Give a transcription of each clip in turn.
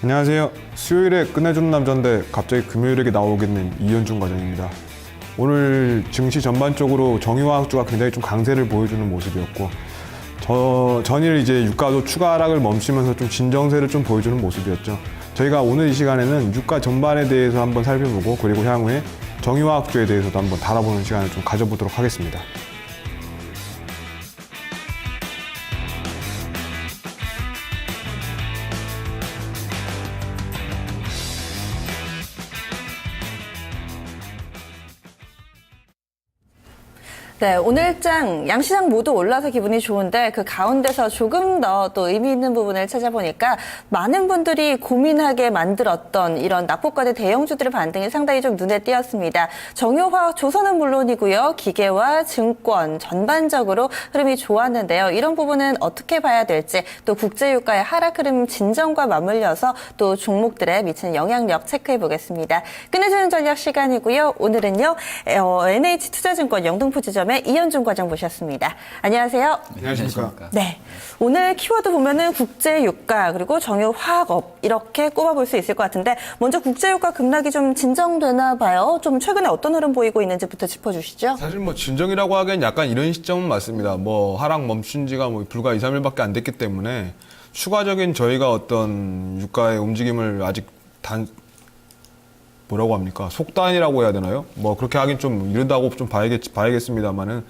안녕하세요. 수요일에 끝내주는 남자인데 갑자기 금요일에 나오겠는 이현중 과장입니다. 오늘 증시 전반적으로 정유화학주가 굉장히 좀 강세를 보여주는 모습이었고 전일 이제 유가도 추가 하락을 멈추면서 좀 진정세를 좀 보여주는 모습이었죠. 저희가 오늘 이 시간에는 유가 전반에 대해서 한번 살펴보고 그리고 향후에 정유화학주에 대해서도 한번 달아보는 시간을 좀 가져보도록 하겠습니다. 네, 오늘장 양시장 모두 올라서 기분이 좋은데 그 가운데서 조금 더 또 의미 있는 부분을 찾아보니까 많은 분들이 고민하게 만들었던 이런 낙폭과대 대형주들의 반등이 상당히 좀 눈에 띄었습니다. 정유화학, 조선은 물론이고요. 기계와 증권 전반적으로 흐름이 좋았는데요. 이런 부분은 어떻게 봐야 될지 또 국제유가의 하락 흐름 진정과 맞물려서 또 종목들에 미치는 영향력 체크해 보겠습니다. 끝내주는 전략 시간이고요. 오늘은요. NH투자증권 영등포지점의 이현중 과장 모셨습니다. 안녕하세요. 안녕하십니까. 네, 오늘 키워드 보면은 국제유가 그리고 정유화학업 이렇게 꼽아볼 수 있을 것 같은데 먼저 국제유가 급락이 좀 진정되나 봐요. 좀 최근에 어떤 흐름 보이고 있는지부터 짚어주시죠. 사실 뭐 진정이라고 하기엔 약간 이런 시점은 맞습니다. 뭐 하락 멈춘 지가 뭐 불과 2, 3일밖에 안 됐기 때문에 추가적인 저희가 어떤 유가의 움직임을 아직 뭐라고 합니까? 속단이라고 해야 되나요? 뭐 그렇게 하긴 좀 이른다고 좀 봐야겠습니다만은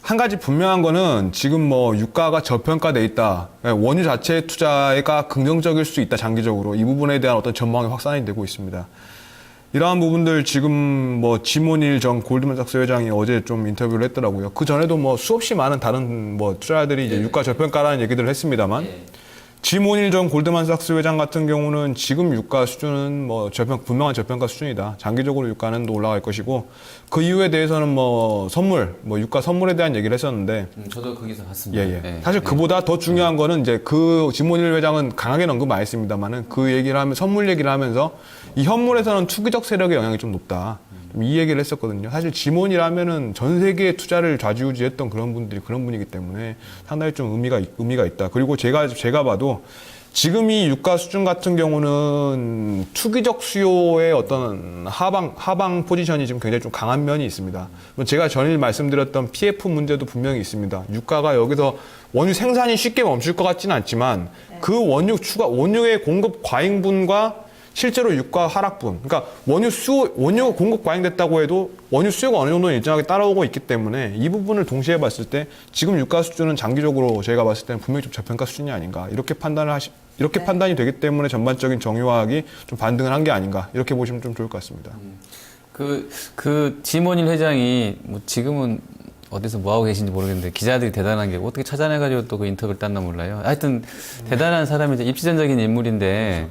한 가지 분명한 거는 지금 뭐 유가가 저평가돼 있다. 원유 자체 투자가 긍정적일 수 있다. 장기적으로 이 부분에 대한 어떤 전망이 확산이 되고 있습니다. 이러한 부분들 지금 뭐 지모닐 전 골드만삭스 회장이 어제 좀 인터뷰를 했더라고요. 그 전에도 뭐 수없이 많은 다른 뭐 투자자들이 이제 유가 저평가라는 얘기들을 했습니다만 지모닐 전 골드만삭스 회장 같은 경우는 지금 유가 수준은 뭐 분명한 저평가 수준이다. 장기적으로 유가는 또 올라갈 것이고 그 이유에 대해서는 뭐 유가 선물에 대한 얘기를 했었는데 저도 거기서 봤습니다. 예. 사실 그보다 더 중요한 거는 이제 그 지모닐 회장은 강하게 언급 많이 했습니다만은 그 얘기를 하면 선물 얘기를 하면서 이 현물에서는 투기적 세력의 영향이 좀 높다. 이 얘기를 했었거든요. 사실 지몬이라면은 전 세계의 투자를 좌지우지했던 그런 분이기 때문에 상당히 좀 의미가 있다. 그리고 제가 봐도 지금 이 유가 수준 같은 경우는 투기적 수요의 어떤 하방 포지션이 지금 굉장히 좀 강한 면이 있습니다. 제가 전일 말씀드렸던 PF 문제도 분명히 있습니다. 유가가 여기서 원유 생산이 쉽게 멈출 것 같지는 않지만 그 원유의 공급 과잉분과 실제로 유가 하락분, 그러니까 원유 공급 과잉됐다고 해도 원유 수요가 어느 정도는 일정하게 따라오고 있기 때문에 이 부분을 동시에 봤을 때 지금 유가 수준은 장기적으로 저희가 봤을 때는 분명히 좀 저평가 수준이 아닌가 이렇게 판단이 되기 때문에 전반적인 정유화학이 좀 반등을 한 게 아닌가 이렇게 보시면 좀 좋을 것 같습니다. 그 지모닐 회장이 뭐 지금은 어디서 뭐 하고 계신지 모르겠는데 기자들이 대단한 게 어떻게 찾아내가지고 또 그 인터뷰를 땄나 몰라요. 하여튼 대단한 사람이 이제 입지전적인 인물인데.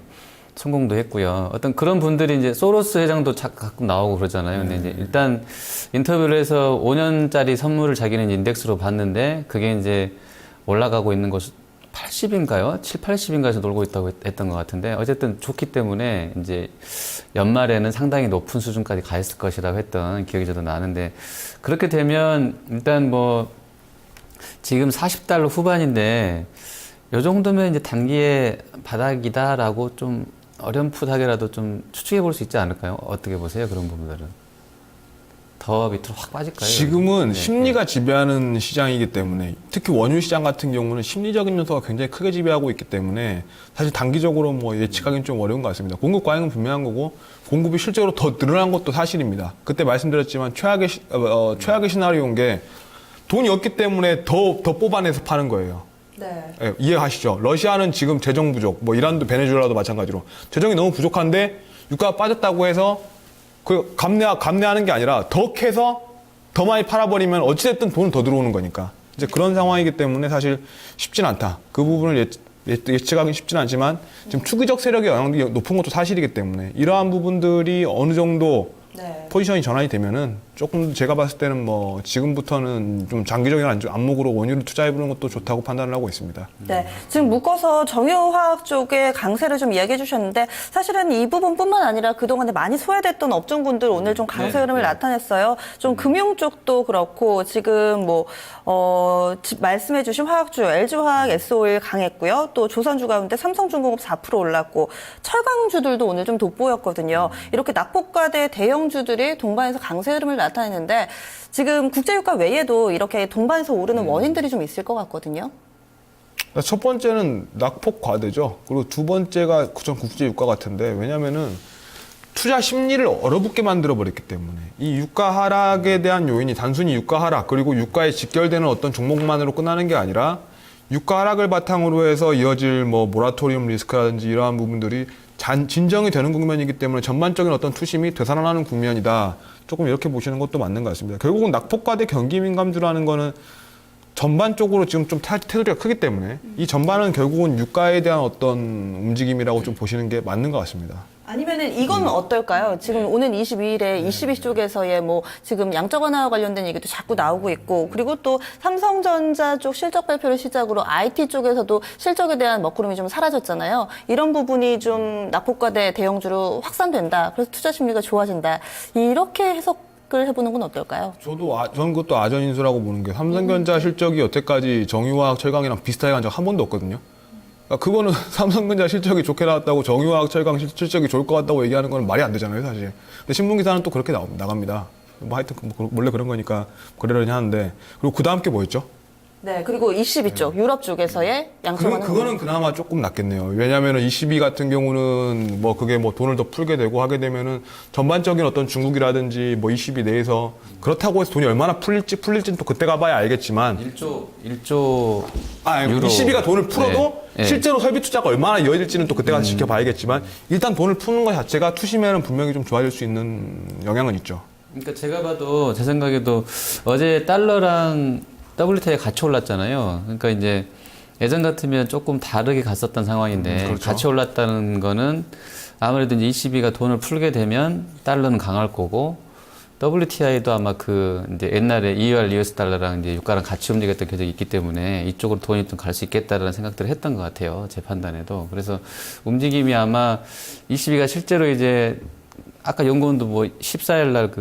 성공도 했고요. 어떤 그런 분들이 이제 소로스 회장도 가끔 나오고 그러잖아요. 근데 이제 일단 인터뷰를 해서 5년짜리 선물을 자기는 인덱스로 봤는데 그게 이제 올라가고 있는 것이 80인가요? 7, 80인가에서 놀고 있다고 했던 것 같은데 어쨌든 좋기 때문에 이제 연말에는 상당히 높은 수준까지 가 있을 것이라고 했던 기억이 저도 나는데 그렇게 되면 일단 뭐 지금 40달러 후반인데 요 정도면 이제 단기의 바닥이다라고 좀 어렴풋하게라도 좀 추측해 볼 수 있지 않을까요? 어떻게 보세요? 그런 부분들은. 더 밑으로 확 빠질까요? 지금은 심리가 지배하는 시장이기 때문에 특히 원유 시장 같은 경우는 심리적인 요소가 굉장히 크게 지배하고 있기 때문에 사실 단기적으로 뭐 예측하기는 좀 어려운 것 같습니다. 공급 과잉은 분명한 거고 공급이 실제로 더 늘어난 것도 사실입니다. 그때 말씀드렸지만 최악의 시나리오인 게 돈이 없기 때문에 더 뽑아내서 파는 거예요. 네. 예, 이해하시죠? 러시아는 지금 재정 부족, 뭐 이란도 베네수엘라도 마찬가지로 재정이 너무 부족한데 유가가 빠졌다고 해서 그 감내하는 게 아니라 더 캐서 더 많이 팔아버리면 어찌됐든 돈은 더 들어오는 거니까 이제 그런 상황이기 때문에 사실 쉽진 않다. 그 부분을 예측하기는 쉽진 않지만 지금 투기적 세력의 영향도 높은 것도 사실이기 때문에 이러한 부분들이 어느 정도 포지션이 전환이 되면은 조금 제가 봤을 때는 뭐 지금부터는 좀 장기적인 안목으로 원유를 투자해보는 것도 좋다고 판단을 하고 있습니다. 네, 지금 묶어서 정유화학 쪽에 강세를 좀 이야기해 주셨는데 사실은 이 부분뿐만 아니라 그동안에 많이 소외됐던 업종군들 오늘 좀 강세 흐름을 나타냈어요. 좀 금융 쪽도 그렇고 지금 뭐 말씀해 주신 화학주 LG화학, S-오일 강했고요. 또 조선주 가운데 삼성중공업 4% 올랐고 철강주들도 오늘 좀 돋보였거든요. 이렇게 낙폭과대 대형주들이 동반해서 강세 흐름을 나타내는데 지금 국제유가 외에도 이렇게 동반해서 오르는 원인들이 좀 있을 것 같거든요. 첫 번째는 낙폭 과대죠. 그리고 두 번째가 전 국제 유가 같은데 왜냐면은 투자 심리를 얼어붙게 만들어 버렸기 때문에 이 유가 하락에 대한 요인이 단순히 유가 하락 그리고 유가에 직결되는 어떤 종목만으로 끝나는 게 아니라 유가 하락을 바탕으로 해서 이어질 뭐 모라토리움 리스크라든지 이러한 부분들이 진정이 되는 국면이기 때문에 전반적인 어떤 투심이 되살아나는 국면이다. 조금 이렇게 보시는 것도 맞는 것 같습니다. 결국은 낙폭과대 경기 민감주라는 거는 전반적으로 지금 좀 테두리가 크기 때문에 이 전반은 결국은 유가에 대한 어떤 움직임이라고 좀 보시는 게 맞는 것 같습니다. 아니면은 이건 어떨까요? 지금 오는 22일에 22 쪽에서의 뭐 지금 양적 완화와 관련된 얘기도 자꾸 나오고 있고 그리고 또 삼성전자 쪽 실적 발표를 시작으로 IT 쪽에서도 실적에 대한 먹구름이 좀 사라졌잖아요. 이런 부분이 좀 낙폭과대 대형주로 확산된다. 그래서 투자 심리가 좋아진다. 이렇게 해석을 해보는 건 어떨까요? 저는 그것도 아전인수라고 보는 게 삼성전자 실적이 여태까지 정유화학 철강이랑 비슷하게 간 적 한 번도 없거든요. 그거는 삼성전자 실적이 좋게 나왔다고 정유화학 철강 실적이 좋을 것 같다고 얘기하는 건 말이 안 되잖아요, 사실. 근데 신문기사는 또 그렇게 나갑니다. 뭐 하여튼 원래 그런 거니까 그러려니 하는데. 그리고 그 다음 게 뭐였죠? 네, 그리고 22 쪽, 유럽 쪽에서의 양적 완화. 그거는 그나마 조금 낫겠네요. 왜냐면은 22 같은 경우는 뭐 그게 뭐 돈을 더 풀게 되고 하게 되면은 전반적인 어떤 중국이라든지 뭐 22 내에서 그렇다고 해서 돈이 얼마나 풀릴지는 또 그때 가봐야 알겠지만 1조 유로. 22가 돈을 풀어도 네. 실제로 설비 투자가 얼마나 이어질지는 또 그때 가서 지켜봐야겠지만 일단 돈을 푸는 것 자체가 투심에는 분명히 좀 좋아질 수 있는 영향은 있죠. 그러니까 제가 봐도 제 생각에도 어제 달러랑 WTI 같이 올랐잖아요. 그러니까 이제 예전 같으면 조금 다르게 갔었던 상황인데 그렇죠. 같이 올랐다는 거는 아무래도 이제 ECB가 돈을 풀게 되면 달러는 강할 거고 WTI도 아마 이제 옛날에 EUR, US 달러랑 이제 유가랑 같이 움직였던 궤적이 있기 때문에 이쪽으로 돈이 좀 갈 수 있겠다라는 생각들을 했던 것 같아요. 제 판단에도. 그래서 움직임이 아마 ECB가 실제로 이제 아까 연구원도 뭐 14일 날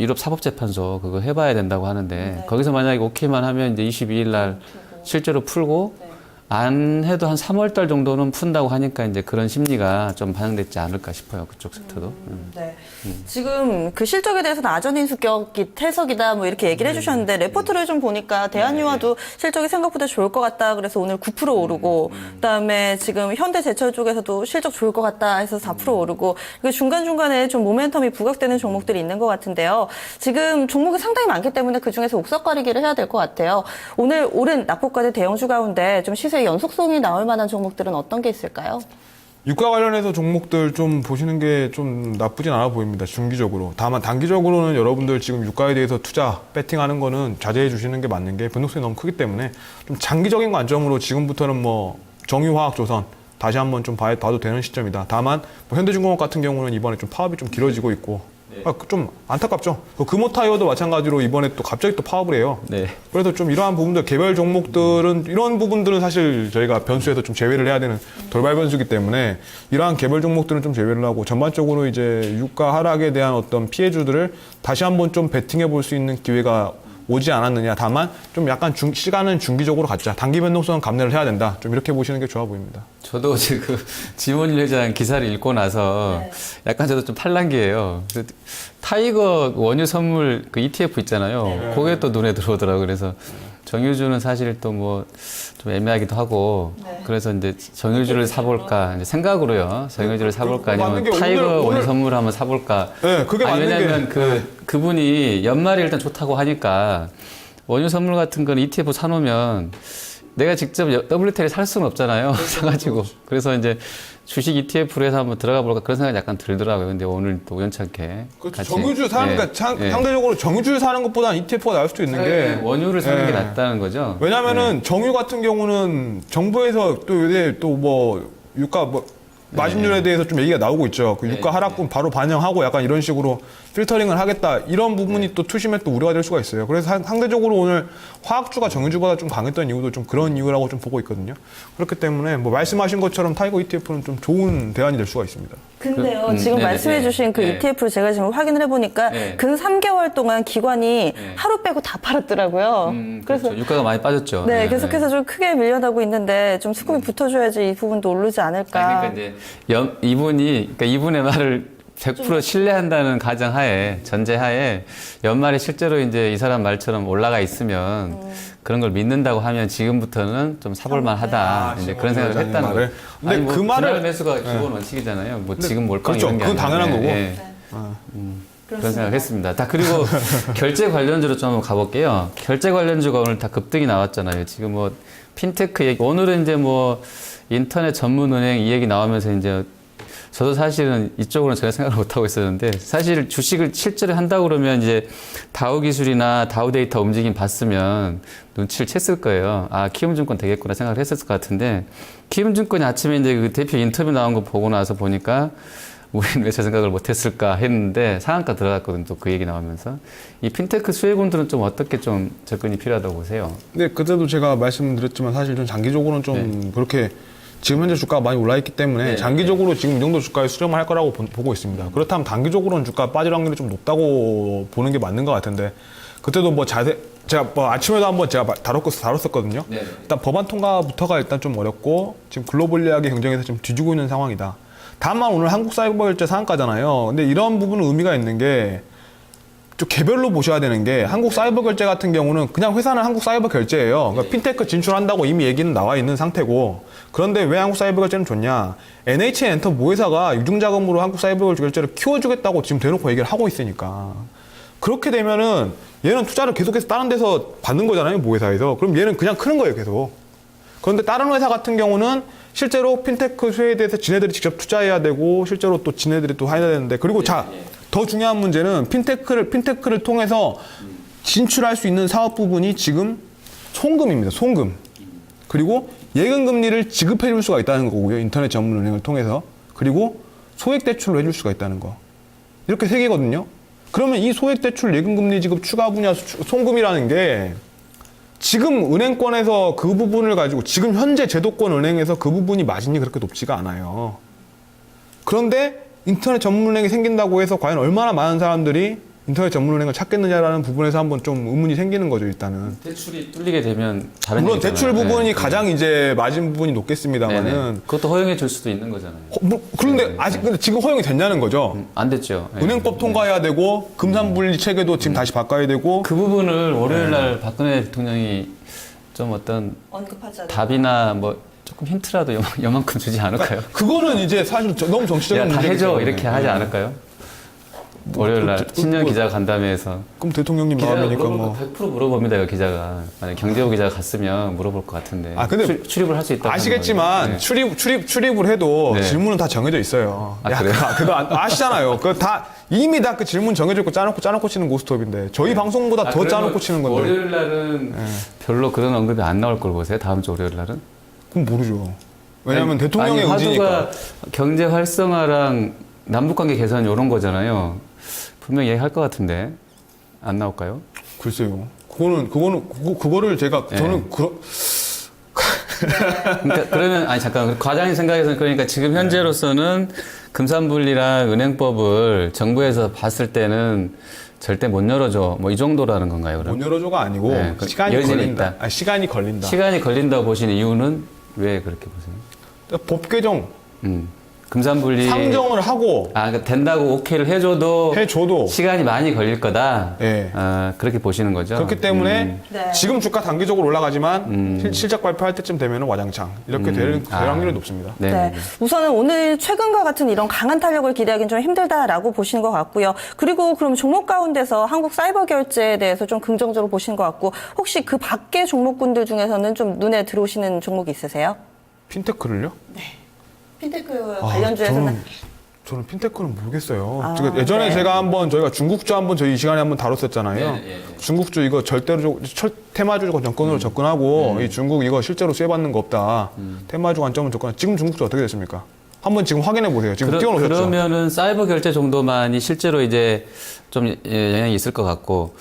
유럽 사법재판소 그거 해봐야 된다고 하는데 거기서 만약에 오케이만 하면 이제 22일 날 실제로 풀고 안 해도 한 3월 달 정도는 푼다고 하니까 이제 그런 심리가 좀 반영됐지 않을까 싶어요. 그쪽 섹터도. 네. 지금 그 실적에 대해서는 아전인수격이 태석이다 뭐 이렇게 얘기를 해주셨는데 레포트를 좀 보니까 대한유화도 실적이 생각보다 좋을 것 같다 그래서 오늘 9% 오르고 그다음에 지금 현대제철 쪽에서도 실적 좋을 것 같다 해서 4% 오르고 그리고 중간중간에 좀 모멘텀이 부각되는 종목들이 있는 것 같은데요. 지금 종목이 상당히 많기 때문에 그중에서 옥석 가리기를 해야 될 것 같아요. 오늘 오른 낙폭과대 대형주 가운데 좀 시세 연속성이 나올 만한 종목들은 어떤 게 있을까요? 유가 관련해서 종목들 좀 보시는 게 좀 나쁘진 않아 보입니다. 중기적으로. 다만 단기적으로는 여러분들 지금 유가에 대해서 투자, 배팅하는 거는 자제해 주시는 게 맞는 게 변동성이 너무 크기 때문에 좀 장기적인 관점으로 지금부터는 뭐 정유화학 조선 다시 한번 좀 봐도 되는 시점이다. 다만 뭐 현대중공업 같은 경우는 이번에 좀 파업이 좀 길어지고 있고 좀 안타깝죠. 금호타이어도 마찬가지로 이번에 또 갑자기 또 파업을 해요. 네. 그래서 좀 이러한 부분들, 개별 종목들은 이런 부분들은 사실 저희가 변수에서 좀 제외를 해야 되는 돌발 변수이기 때문에 이러한 개별 종목들은 좀 제외를 하고 전반적으로 이제 유가 하락에 대한 어떤 피해주들을 다시 한번 좀 베팅해 볼 수 있는 기회가 오지 않았느냐. 다만 좀 약간 시간은 중기적으로 갖자. 단기 변동성은 감내를 해야 된다. 좀 이렇게 보시는 게 좋아 보입니다. 저도 어제 지몬일 회장 기사를 읽고 나서 약간 저도 좀 팔랑귀예요. 타이거 원유 선물 ETF 있잖아요. 그게 또 눈에 들어오더라고요. 그래서 정유주는 사실 또 뭐 좀 애매하기도 하고 그래서 이제 정유주를 사볼까 이제 생각으로요. 정유주를 사볼까 아니면 타이거 원유 선물 한번 사볼까. 네, 그게 맞는 게. 왜냐면 그분이 연말이 일단 좋다고 하니까 원유 선물 같은 거는 ETF 사놓으면 내가 직접 WTI를 살 수는 없잖아요. 사가지고. 그래서 이제 주식 ETF로 해서 한번 들어가 볼까 그런 생각이 약간 들더라고요. 근데 오늘 또 우연찮게. 그렇죠. 정유주 사는, 그러니까 상대적으로 정유주를 사는 것보다는 ETF가 나을 수도 있는 게. 원유를 사는 게 낫다는 거죠. 왜냐면은 정유 같은 경우는 정부에서 또 요새 또 뭐 유가 뭐 마진율에 대해서 좀 얘기가 나오고 있죠. 그 유가 하락분 바로 반영하고 약간 이런 식으로 필터링을 하겠다. 이런 부분이 또 투심에 또 우려가 될 수가 있어요. 그래서 상대적으로 오늘 화학주가 정유주보다 좀 강했던 이유도 좀 그런 이유라고 좀 보고 있거든요. 그렇기 때문에 뭐 말씀하신 것처럼 타이거 ETF는 좀 좋은 대안이 될 수가 있습니다. 근데요, 지금 네네, 말씀해주신 그 네. ETF를 제가 지금 확인을 해보니까 네. 근 3개월 동안 기관이 네. 하루 빼고 다 팔았더라고요. 그래서 그래서 유가가 많이 빠졌죠. 네, 계속해서 좀 크게 밀려나고 있는데 좀 수급이 붙어줘야지 이 부분도 오르지 않을까. 그러니까 이제 그러니까 이분의 말을 100% 신뢰한다는 가정하에 전제하에 연말에 실제로 이제 이 사람 말처럼 올라가 있으면 그런 걸 믿는다고 하면 지금부터는 좀 사볼만하다 이제 그런 생각을 지금 했다는 말을. 거예요. 근데 아니, 뭐 그 말을- 분할 매수가 기본 원칙이잖아요. 뭐 지금 몰빵 그렇죠. 이런 게 그건 아니라. 당연한 거고. 그런 생각을 했습니다. 다 그리고 결제 관련주로 좀 한번 가볼게요. 결제 관련주가 오늘 다 급등이 나왔잖아요. 지금 뭐 핀테크 얘기 오늘은 이제 뭐 인터넷 전문 은행 이 얘기 나오면서 이제 저도 사실은 이쪽으로는 전혀 생각을 못 하고 있었는데 사실 주식을 실제로 한다고 그러면 이제 다우 기술이나 다우 데이터 움직임 봤으면 눈치를 챘을 거예요. 아, 키움증권 되겠구나 생각을 했을 것 같은데 키움증권이 아침에 이제 그 대표 인터뷰 나온 거 보고 나서 보니까 우리는 왜 저 생각을 못했을까 했는데 상한가 들어갔거든요. 또 그 얘기 나오면서 이 핀테크 수혜군들은 좀 어떻게 좀 접근이 필요하다고 보세요? 근데 그때도 제가 말씀드렸지만 사실 좀 장기적으로는 좀 그렇게 지금 현재 주가가 많이 올라있기 때문에 네. 장기적으로 지금 이 정도 주가에 수렴을 할 거라고 보고 있습니다. 그렇다면 단기적으로는 주가 빠질 확률이 좀 높다고 보는 게 맞는 것 같은데 그때도 뭐 제가 뭐 아침에도 한번 제가 다뤘었거든요. 네. 일단 법안 통과부터가 일단 좀 어렵고 지금 글로벌 예약의 경쟁에서 좀 뒤지고 있는 상황이다. 다만 오늘 한국 사이버 결제 상한가잖아요. 근데 이런 부분은 의미가 있는 게 좀 개별로 보셔야 되는 게 한국 사이버 결제 같은 경우는 그냥 회사는 한국 사이버 결제예요. 그러니까 핀테크 진출한다고 이미 얘기는 나와 있는 상태고 그런데 왜 한국 사이버 결제는 좋냐? NHN 엔터 모회사가 유중자금으로 한국 사이버 결제를 키워주겠다고 지금 대놓고 얘기를 하고 있으니까 그렇게 되면은 얘는 투자를 계속해서 다른 데서 받는 거잖아요, 모회사에서. 그럼 얘는 그냥 크는 거예요, 계속. 그런데 다른 회사 같은 경우는 실제로 핀테크 수혜에 대해서 지네들이 직접 투자해야 되고 실제로 또 지네들이 또 해야 되는데 그리고 더 중요한 문제는 핀테크를 통해서 진출할 수 있는 사업 부분이 지금 송금입니다. 송금. 그리고 예금 금리를 지급해 줄 수가 있다는 거고요. 인터넷 전문 은행을 통해서. 그리고 소액 대출을 해줄 수가 있다는 거. 이렇게 세 개거든요. 그러면 이 소액 대출 예금 금리 지급 추가 분야 송금이라는 게 지금 은행권에서 그 부분을 가지고 지금 현재 제도권 은행에서 그 부분이 마진이 그렇게 높지가 않아요. 그런데 인터넷 전문은행이 생긴다고 해서 과연 얼마나 많은 사람들이 인터넷 전문은행을 찾겠느냐라는 부분에서 한번 좀 의문이 생기는 거죠, 일단은. 대출이 뚫리게 되면 다른 물론 얘기잖아요. 대출 부분이 네. 가장 이제 마진 부분이 네네. 높겠습니다만은. 그것도 허용해 줄 수도 있는 거잖아요. 그런데 아직 근데 지금 허용이 됐냐는 거죠. 안 됐죠. 네. 은행법 통과해야 되고 금산분리 체계도 지금 다시 바꿔야 되고. 그 부분을 월요일 날 박근혜 대통령이 좀 어떤 언급하잖아요. 답이나 뭐 조금 힌트라도 요만큼 주지 않을까요? 그거는 이제 사실 너무 정치적인 야, 다 문제이기 해줘 때문에. 이렇게 하지 않을까요? 월요일 날 신년 기자 간담회에서 그럼 대통령님 기자가 마음이니까 물어볼 뭐. 거 100% 물어봅니다. 이 기자가 만약 경제부 기자가 갔으면 물어볼 것 같은데. 아, 근데 출입을 할 수 있다. 아시겠지만 출입을 해도 네. 질문은 다 정해져 있어요. 아, 그래요? 그거 아시잖아요. 그 다 이미 다 그 질문 정해져 있고 짜놓고 치는 고스톱인데 저희 방송보다 더 짜놓고 치는 건데. 월요일 날은 별로 그런 언급이 안 나올 걸 보세요. 다음 주 월요일 날은. 그럼 모르죠. 왜냐하면 아니, 대통령의 아니, 의지니까. 화두가 경제 활성화랑 남북관계 개선 이런 거잖아요. 분명히 얘기할 것 같은데 안 나올까요? 글쎄요. 그거를 제가 네. 저는 그러니까 그러면 아니 잠깐 과장님 생각에서는 그러니까 지금 현재로서는 금산분리랑 은행법을 정부에서 봤을 때는 절대 못 열어줘 뭐 이 정도라는 건가요? 그럼 못 열어줘가 아니고 네, 시간이 여진이 걸린다. 있다. 시간이 걸린다. 시간이 걸린다고 보시는 이유는 왜 그렇게 보세요? 법 개정, 금산분리 상정을 하고 그러니까 된다고 오케이를 해줘도 시간이 많이 걸릴 거다. 네. 그렇게 보시는 거죠. 그렇기 때문에 네. 지금 주가 단기적으로 올라가지만 실적 발표할 때쯤 되면 와장창 이렇게 될 확률이 높습니다. 네. 네. 우선은 오늘 최근과 같은 이런 강한 탄력을 기대하기는 좀 힘들다라고 보시는 것 같고요. 그리고 그럼 종목 가운데서 한국 사이버 결제에 대해서 좀 긍정적으로 보시는 것 같고 혹시 그 밖의 종목군들 중에서는 좀 눈에 들어오시는 종목이 있으세요? 핀테크를요? 핀테크 관련주에서는 저는 핀테크는 모르겠어요. 아, 제가 예전에 네. 저희가 중국주 한번 저희 이 시간에 한번 다뤘었잖아요. 네. 중국주 이거 절대로 테마주 접근으로 접근하고 이 중국 이거 실제로 수혜받는 거 없다. 테마주 관점을 접근. 지금 중국주 어떻게 됐습니까? 한번 지금 확인해 보세요. 지금 띄워놓으셨죠? 그러면은 사이버 결제 정도만이 실제로 이제 좀 영향이 있을 것 같고,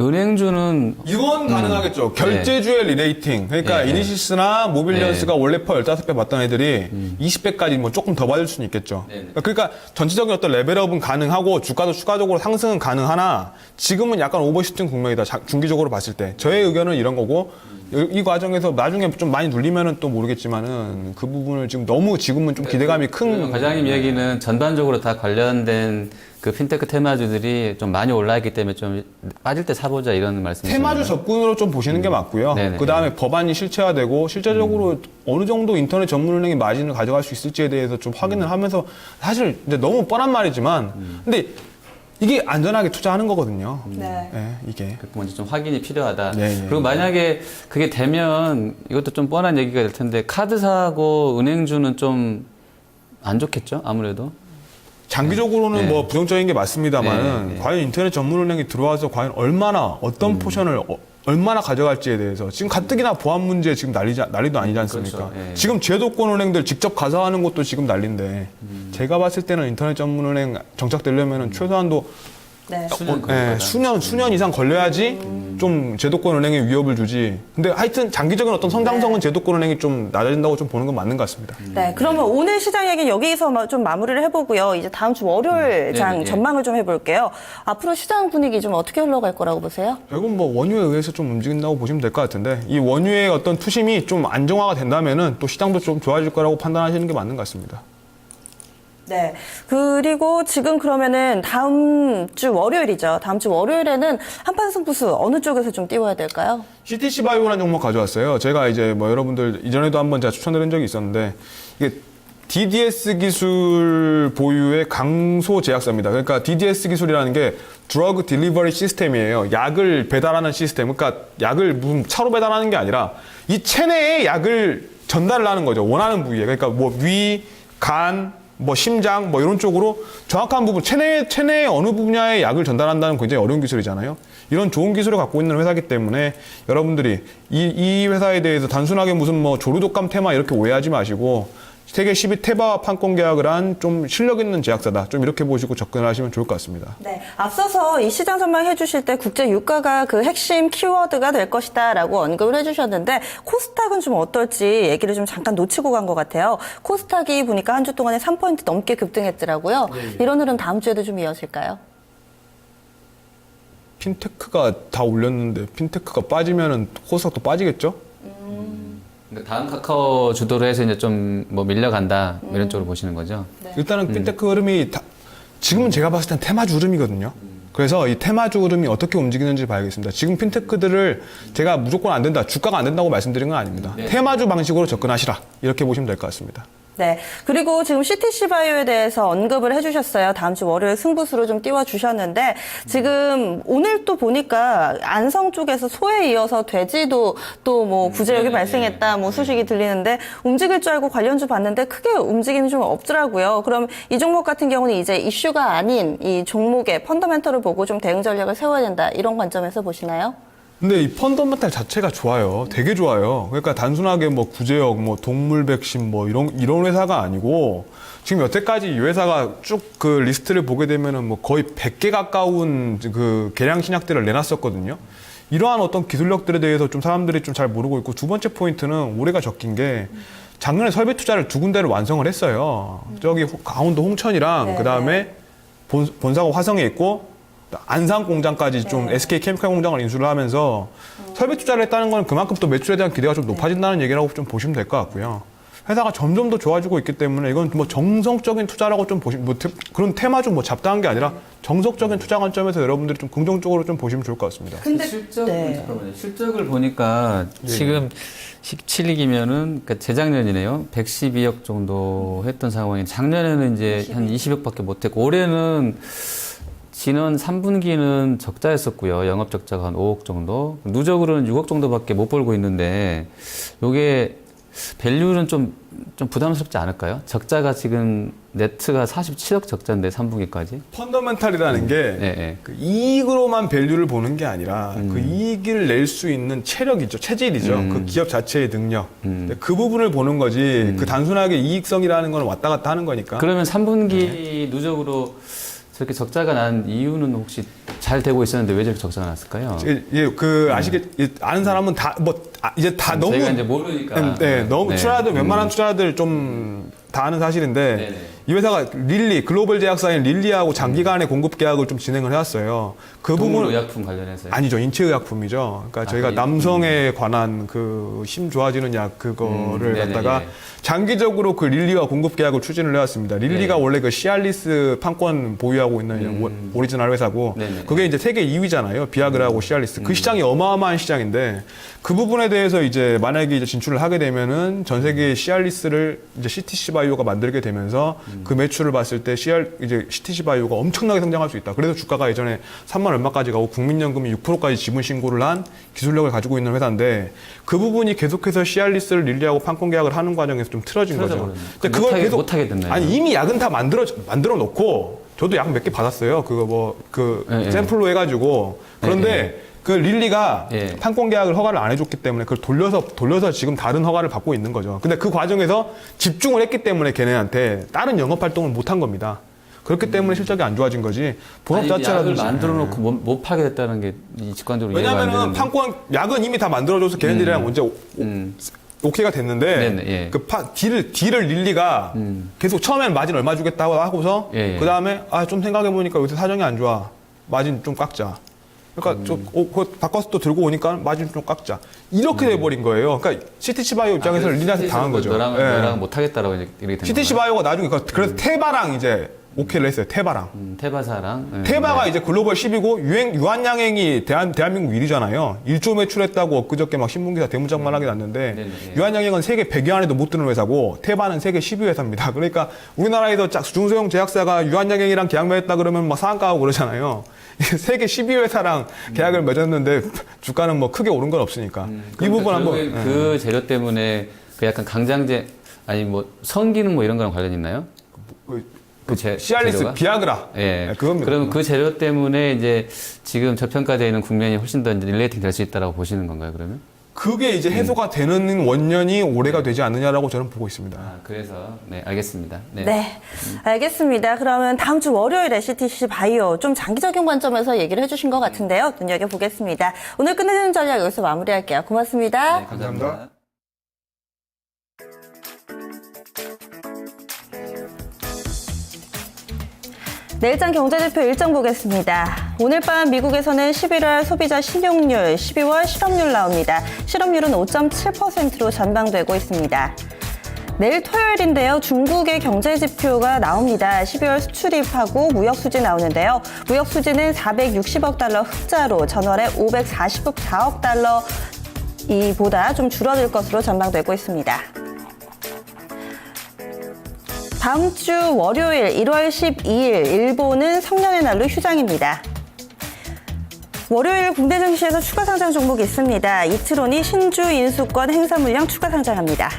은행주는 이건 가능하겠죠. 결제주의 리레이팅. 그러니까 예. 이니시스나 모빌리언스가 원래 퍼 15배 받던 애들이 20배까지 뭐 조금 더 받을 수는 있겠죠. 그러니까 전체적인 어떤 레벨업은 가능하고 주가도 추가적으로 상승은 가능하나 지금은 약간 오버슈팅 국면이다. 중기적으로 봤을 때. 저의 의견은 이런 거고 이 과정에서 나중에 좀 많이 눌리면은 또 모르겠지만은 그 부분을 지금 너무 지금은 좀 기대감이 큰 과장님 얘기는 전반적으로 다 관련된 그 핀테크 테마주들이 좀 많이 올라있기 때문에 좀 빠질 때 사보자 이런 말씀이시죠? 테마주 접근으로 좀 보시는 게 맞고요. 네네. 그 다음에 법안이 실체화되고 실제적으로 어느 정도 인터넷 전문은행이 마진을 가져갈 수 있을지에 대해서 좀 확인을 하면서 사실 이제 너무 뻔한 말이지만 근데 이게 안전하게 투자하는 거거든요. 네. 네, 이게. 먼저 좀 확인이 필요하다. 네, 네. 그리고 만약에 그게 되면 이것도 좀 뻔한 얘기가 될 텐데 카드사하고 은행주는 좀 안 좋겠죠? 아무래도. 장기적으로는 네. 뭐 부정적인 게 맞습니다만 네, 네. 과연 인터넷 전문은행이 들어와서 과연 얼마나 어떤 포션을 얼마나 가져갈지에 대해서 지금 가뜩이나 보안 문제 지금 난리도 아니지 않습니까? 그렇죠. 예. 지금 제도권 은행들 직접 가서 하는 것도 지금 난리인데 제가 봤을 때는 인터넷 전문은행 정착되려면 최소한도 네. 수년 걸릴 거다. 수년 이상 걸려야지 좀 제도권 은행에 위협을 주지. 근데 하여튼 장기적인 어떤 성장성은 제도권 은행이 좀 낮아진다고 좀 보는 건 맞는 것 같습니다. 네, 그러면 오늘 시장 얘기 여기서 좀 마무리를 해보고요. 이제 다음 주 월요일 장 네네. 전망을 좀 해볼게요. 앞으로 시장 분위기 좀 어떻게 흘러갈 거라고 보세요? 결국 뭐 원유에 의해서 좀 움직인다고 보시면 될 것 같은데 이 원유의 어떤 투심이 좀 안정화가 된다면은 또 시장도 좀 좋아질 거라고 판단하시는 게 맞는 것 같습니다. 네. 그리고 지금 그러면은 다음 주 월요일이죠. 다음 주 월요일에는 한판 승부수 어느 쪽에서 좀 띄워야 될까요? CTC 바이오라는 종목 가져왔어요. 제가 이제 뭐 여러분들 이전에도 한번 제가 추천드린 적이 있었는데 이게 DDS 기술 보유의 강소 제약사입니다. 그러니까 DDS 기술이라는 게 드러그 딜리버리 시스템이에요. 약을 배달하는 시스템. 그러니까 약을 무슨 차로 배달하는 게 아니라 이 체내에 약을 전달을 하는 거죠. 원하는 부위에. 그러니까 뭐 위, 간, 뭐 심장 뭐 이런 쪽으로 정확한 부분 체내의 어느 분야의 약을 전달한다는 굉장히 어려운 기술이잖아요. 이런 좋은 기술을 갖고 있는 회사이기 때문에 여러분들이 이 회사에 대해서 단순하게 무슨 뭐 조류독감 테마 이렇게 오해하지 마시고 세계 10위 테바와 판권 계약을 한 좀 실력 있는 제약사다. 좀 이렇게 보시고 접근을 하시면 좋을 것 같습니다. 네. 앞서서 이 시장 전망 해주실 때 국제 유가가 그 핵심 키워드가 될 것이다라고 언급을 해주셨는데 코스닥은 좀 어떨지 얘기를 좀 잠깐 놓치고 간 것 같아요. 코스닥이 보니까 한 주 동안에 3포인트 넘게 급등했더라고요. 이런 흐름 다음 주에도 좀 이어질까요? 핀테크가 다 올렸는데 핀테크가 빠지면은 코스닥도 빠지겠죠? 그러니까 다음 카카오 주도로 해서 이제 좀 뭐 밀려간다 뭐 이런 쪽으로 보시는 거죠. 일단은 핀테크 흐름이 지금은 제가 봤을 땐 테마주 흐름이거든요. 그래서 이 테마주 흐름이 어떻게 움직이는지 봐야겠습니다. 지금 핀테크들을 제가 무조건 안 된다, 주가가 안 된다고 말씀드린 건 아닙니다. 테마주 방식으로 접근하시라 이렇게 보시면 될 것 같습니다. 네. 그리고 지금 CTC 바이오에 대해서 언급을 해주셨어요. 다음 주 월요일 승부수로 좀 띄워주셨는데 지금 오늘 또 보니까 안성 쪽에서 소에 이어서 돼지도 또 뭐 구제력이 발생했다 뭐 소식이 들리는데 움직일 줄 알고 관련주 봤는데 크게 움직임이 좀 없더라고요. 그럼 이 종목 같은 경우는 이제 이슈가 아닌 이 종목의 펀더멘털을 보고 좀 대응 전략을 세워야 된다. 이런 관점에서 보시나요? 근데 이 펀더멘탈 자체가 좋아요. 되게 좋아요. 그러니까 단순하게 뭐 구제역, 뭐 동물 백신 뭐 이런 회사가 아니고 지금 여태까지 이 회사가 쭉 그 리스트를 보게 되면은 뭐 거의 100개 가까운 그 개량 신약들을 내놨었거든요. 이러한 어떤 기술력들에 대해서 좀 사람들이 좀 잘 모르고 있고 두 번째 포인트는 올해가 적긴 게 작년에 설비 투자를 두 군데를 완성을 했어요. 저기 강원도 홍천이랑 네. 그다음에 본사가 화성에 있고 안산 공장까지 좀 SK 케미칼 공장을 인수를 하면서 설비 투자를 했다는 건 그만큼 또 매출에 대한 기대가 좀 높아진다는 얘기라고 좀 보시면 될 것 같고요. 회사가 점점 더 좋아지고 있기 때문에 이건 뭐 정성적인 투자라고 좀 보시면 뭐 그런 테마주 뭐 잡다한 게 아니라 정석적인 투자 관점에서 여러분들이 좀 긍정적으로 좀 보시면 좋을 것 같습니다. 근데 잠깐만요. 실적을 보니까 지금 17익이면은 그러니까 재작년이네요. 112억 정도 했던 상황이 작년에는 이제 한 20억밖에 못했고 올해는 지난 3분기는 적자였었고요. 영업 적자가 한 5억 정도. 누적으로는 6억 정도밖에 못 벌고 있는데 요게 밸류는 좀 부담스럽지 않을까요? 적자가 지금 네트가 47억 적자인데 3분기까지. 펀더멘탈이라는 게 예. 그 이익으로만 밸류를 보는 게 아니라 그 이익을 낼 수 있는 체력이죠, 체질이죠. 그 기업 자체의 능력. 그 부분을 보는 거지. 그 단순하게 이익성이라는 건 왔다 갔다 하는 거니까. 그러면 3분기 누적으로 저렇게 적자가 난 이유는 혹시 잘 되고 있었는데 왜 저렇게 적자가 났을까요? 아는 사람은 이제 다 너무 저희가 이제 모르니까. 너무 네. 투자들 웬만한 투자들 좀 다 아는 사실인데 네네. 이 회사가 글로벌 제약사인 릴리하고 장기간의 공급 계약을 좀 진행을 해왔어요. 그 부분 의약품 관련해서요? 아니죠, 인체의약품이죠. 그러니까 저희가 남성에 관한 그 힘 좋아지는 약 그거를 네네, 갖다가 예. 장기적으로 그 릴리와 공급 계약을 추진을 해왔습니다. 릴리가 네. 원래 그 시알리스 판권 보유하고 있는 오리지널 회사고 네네. 그게 이제 세계 2위잖아요. 비아그라하고 시알리스. 그 시장이 어마어마한 시장인데 그 부분에 대해서 이제 만약에 이제 진출을 하게 되면은 전 세계 시알리스를 이제 CTC 바이오가 만들게 되면서 그 매출을 봤을 때 이제 CTC 바이오가 엄청나게 성장할 수 있다. 그래서 주가가 예전에 3만 얼마까지 가고 국민연금이 6%까지 지분 신고를 한 기술력을 가지고 있는 회사인데 그 부분이 계속해서 시알리스를 릴리하고 판권 계약을 하는 과정에서 좀 틀어진 거죠. 근데 그걸 못하게 됐나요? 아니 이미 약은 다 만들어 놓고 저도 약 몇 개 받았어요. 그거 예. 샘플로 해가지고 그런데 그 릴리가 예. 판권 계약을 허가를 안 해줬기 때문에 그걸 돌려서 지금 다른 허가를 받고 있는 거죠. 근데 그 과정에서 집중을 했기 때문에 걔네한테 다른 영업 활동을 못 한 겁니다. 그렇기 때문에 실적이 안 좋아진 거지. 본업 약을 자체라든지. 만들어 놓고 못 파게 됐다는 게 직관적으로 이해가 안 왜냐면은 되는데. 약은 이미 다 만들어줘서 걔네들이랑 언제 오케이가 됐는데 네네, 예. 딜을 릴리가 계속 처음에는 마진 얼마 주겠다고 하고서 예. 그 다음에 좀 생각해보니까 요새 사정이 안 좋아. 마진 좀 깎자. 그러니까 그거 바꿔서 또 들고 오니까 마진 좀 깎자. 이렇게 돼버린 거예요. 그러니까 CTC 바이오 입장에서 릴리한테 당한 거죠. 너랑 못 하겠다라고 이렇게 된 CTC 건가요? 바이오가 나중에 그래서 테바랑 이제 오케이를 했어요. 테바랑. 테바사랑. 테바가 이제 글로벌 10위고 유한양행이 대한민국 1위잖아요. 1조 매출했다고 엊그저께 막 신문기사 대문짝만하게 났는데 네네. 유한양행은 세계 100위 안에도 못 드는 회사고 테바는 세계 10위 회사입니다. 그러니까 우리나라에서 중소형 제약사가 유한양행이랑 계약 맺었다 그러면 막 상한가하고 그러잖아요. 세계 10위 회사랑 계약을 맺었는데 주가는 뭐 크게 오른 건 없으니까 이 부분 한번 그 재료 때문에 그 약간 강장제 아니 뭐 성기능 뭐 이런 거랑 관련 있나요? 시알리스 재료가? 비아그라. 예. 네, 그겁니다. 그럼 그 재료 때문에 이제 지금 저평가되어 있는 국면이 훨씬 더 이제 릴레이팅 될 수 있다라고 보시는 건가요, 그러면? 그게 이제 해소가 되는 원년이 올해가 되지 않느냐라고 저는 보고 있습니다. 그래서 네, 알겠습니다. 네, 알겠습니다. 그러면 다음 주 월요일에 CTC 바이오 좀 장기적인 관점에서 얘기를 해주신 것 같은데요. 눈여겨보겠습니다. 오늘 끝내는 전략 여기서 마무리할게요. 고맙습니다. 네, 감사합니다. 내일장 경제지표 일정 보겠습니다. 오늘 밤 미국에서는 11월 소비자 신용률, 12월 실업률 나옵니다. 실업률은 5.7%로 전망되고 있습니다. 내일 토요일인데요. 중국의 경제지표가 나옵니다. 12월 수출입하고 무역수지 나오는데요. 무역수지는 460억 달러 흑자로 전월에 544억 달러 이보다 좀 줄어들 것으로 전망되고 있습니다. 다음 주 월요일 1월 12일 일본은 성년의 날로 휴장입니다. 월요일 국내 증시에서 추가 상장 종목이 있습니다. 이트론이 신주 인수권 행사 물량 추가 상장합니다.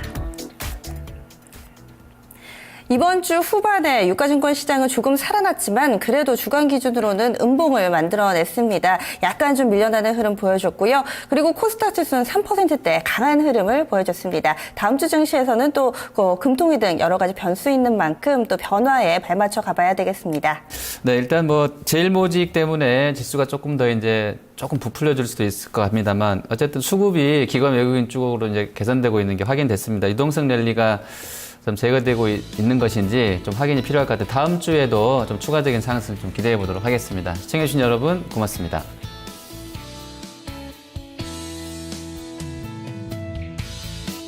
이번 주 후반에 유가증권 시장은 조금 살아났지만 그래도 주간 기준으로는 음봉을 만들어냈습니다. 약간 좀 밀려나는 흐름 보여줬고요. 그리고 코스닥 지수는 3%대 강한 흐름을 보여줬습니다. 다음 주 증시에서는 또 금통위 등 여러 가지 변수 있는 만큼 또 변화에 발맞춰 가봐야 되겠습니다. 네, 일단 뭐 제일모직 때문에 지수가 조금 더 이제 조금 부풀려질 수도 있을 것 같습니다만 어쨌든 수급이 기관 외국인 쪽으로 이제 개선되고 있는 게 확인됐습니다. 유동성 랠리가 좀 제거되고 있는 것인지 좀 확인이 필요할 것 같아요. 다음 주에도 좀 추가적인 상승을 좀 기대해 보도록 하겠습니다. 시청해주신 여러분 고맙습니다.